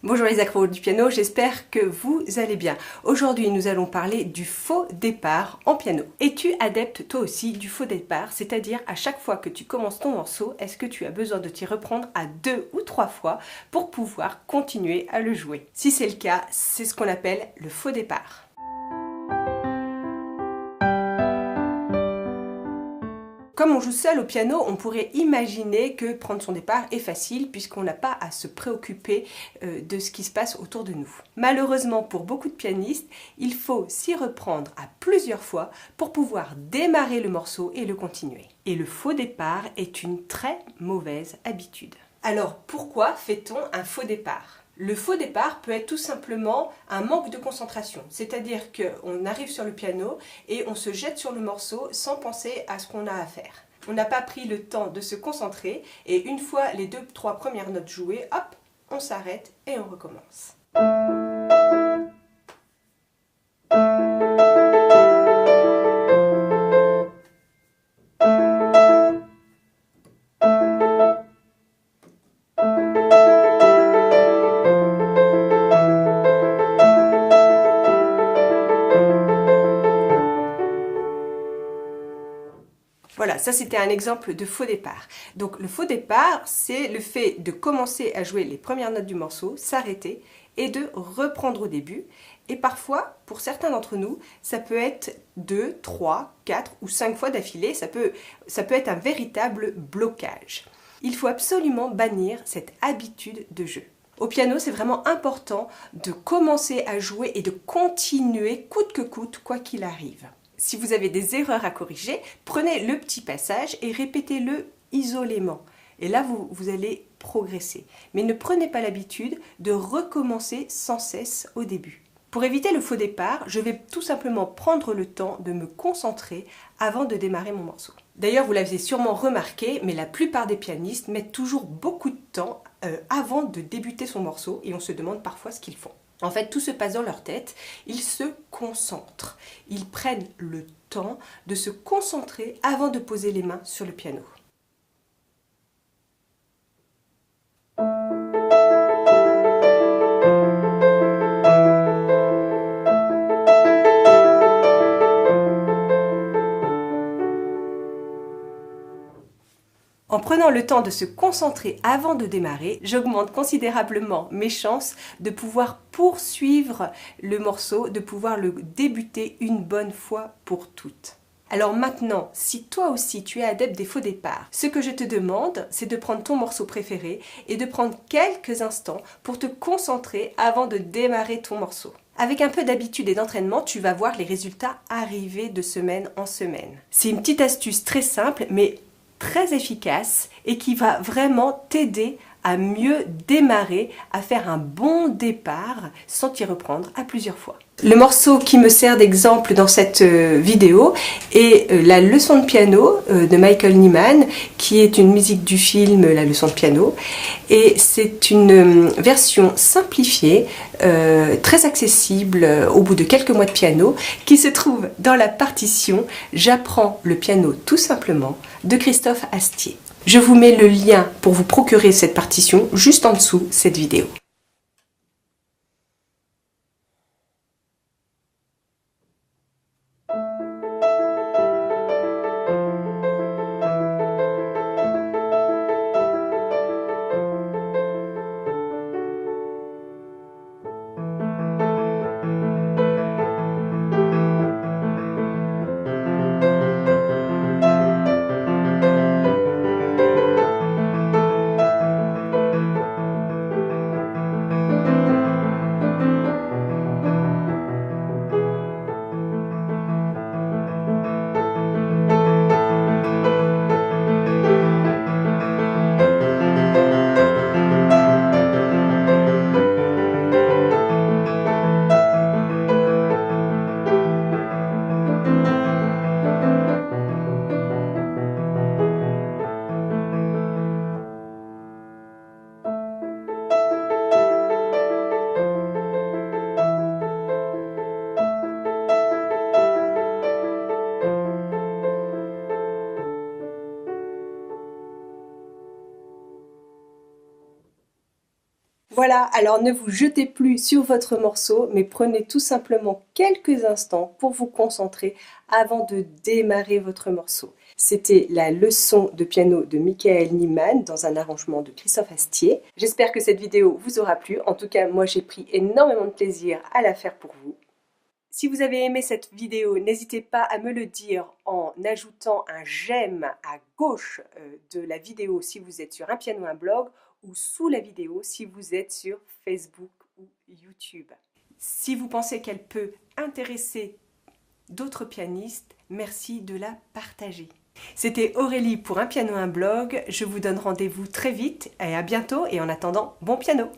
Bonjour les accros du piano, j'espère que vous allez bien. Aujourd'hui, nous allons parler du faux départ en piano. Es-tu adepte toi aussi du faux départ, c'est-à-dire à chaque fois que tu commences ton morceau, est-ce que tu as besoin de t'y reprendre à 2 ou 3 fois pour pouvoir continuer à le jouer? Si c'est le cas, c'est ce qu'on appelle le faux départ. Comme on joue seul au piano, on pourrait imaginer que prendre son départ est facile puisqu'on n'a pas à se préoccuper de ce qui se passe autour de nous. Malheureusement pour beaucoup de pianistes, il faut s'y reprendre à plusieurs fois pour pouvoir démarrer le morceau et le continuer. Et le faux départ est une très mauvaise habitude. Alors pourquoi fait-on un faux départ ? Le faux départ peut être tout simplement un manque de concentration, c'est-à-dire qu'on arrive sur le piano et on se jette sur le morceau sans penser à ce qu'on a à faire. On n'a pas pris le temps de se concentrer et une fois les 2-3 premières notes jouées, hop, on s'arrête et on recommence. Voilà, ça c'était un exemple de faux départ. Donc le faux départ, c'est le fait de commencer à jouer les premières notes du morceau, s'arrêter et de reprendre au début. Et parfois, pour certains d'entre nous, ça peut être 2, 3, 4 ou 5 fois d'affilée, ça peut être un véritable blocage. Il faut absolument bannir cette habitude de jeu. Au piano, c'est vraiment important de commencer à jouer et de continuer coûte que coûte, quoi qu'il arrive. Si vous avez des erreurs à corriger, prenez le petit passage et répétez-le isolément. Et là, vous allez progresser. Mais ne prenez pas l'habitude de recommencer sans cesse au début. Pour éviter le faux départ, je vais tout simplement prendre le temps de me concentrer avant de démarrer mon morceau. D'ailleurs, vous l'avez sûrement remarqué, mais la plupart des pianistes mettent toujours beaucoup de temps avant de débuter son morceau et on se demande parfois ce qu'ils font. En fait, tout se passe dans leur tête, ils se concentrent. Ils prennent le temps de se concentrer avant de poser les mains sur le piano. En prenant le temps de se concentrer avant de démarrer, j'augmente considérablement mes chances de pouvoir poursuivre le morceau, de pouvoir le débuter une bonne fois pour toutes. Alors maintenant, si toi aussi tu es adepte des faux départs, ce que je te demande, c'est de prendre ton morceau préféré et de prendre quelques instants pour te concentrer avant de démarrer ton morceau. Avec un peu d'habitude et d'entraînement, tu vas voir les résultats arriver de semaine en semaine. C'est une petite astuce très simple, mais très efficace et qui va vraiment t'aider à mieux démarrer, à faire un bon départ sans t'y reprendre à plusieurs fois. Le morceau qui me sert d'exemple dans cette vidéo est la leçon de piano de Michael Nyman, qui est une musique du film La leçon de piano. Et c'est une version simplifiée, très accessible au bout de quelques mois de piano, qui se trouve dans la partition J'apprends le piano tout simplement de Christophe Astier. Je vous mets le lien pour vous procurer cette partition juste en dessous de cette vidéo. Voilà, alors ne vous jetez plus sur votre morceau, mais prenez tout simplement quelques instants pour vous concentrer avant de démarrer votre morceau. C'était la leçon de piano de Michael Nyman dans un arrangement de Christophe Astier. J'espère que cette vidéo vous aura plu. En tout cas, moi j'ai pris énormément de plaisir à la faire pour vous. Si vous avez aimé cette vidéo, n'hésitez pas à me le dire en ajoutant un j'aime à gauche de la vidéo si vous êtes sur Un Piano Un Blog ou sous la vidéo si vous êtes sur Facebook ou YouTube. Si vous pensez qu'elle peut intéresser d'autres pianistes, merci de la partager. C'était Aurélie pour Un Piano Un Blog. Je vous donne rendez-vous très vite et à bientôt et en attendant, bon piano!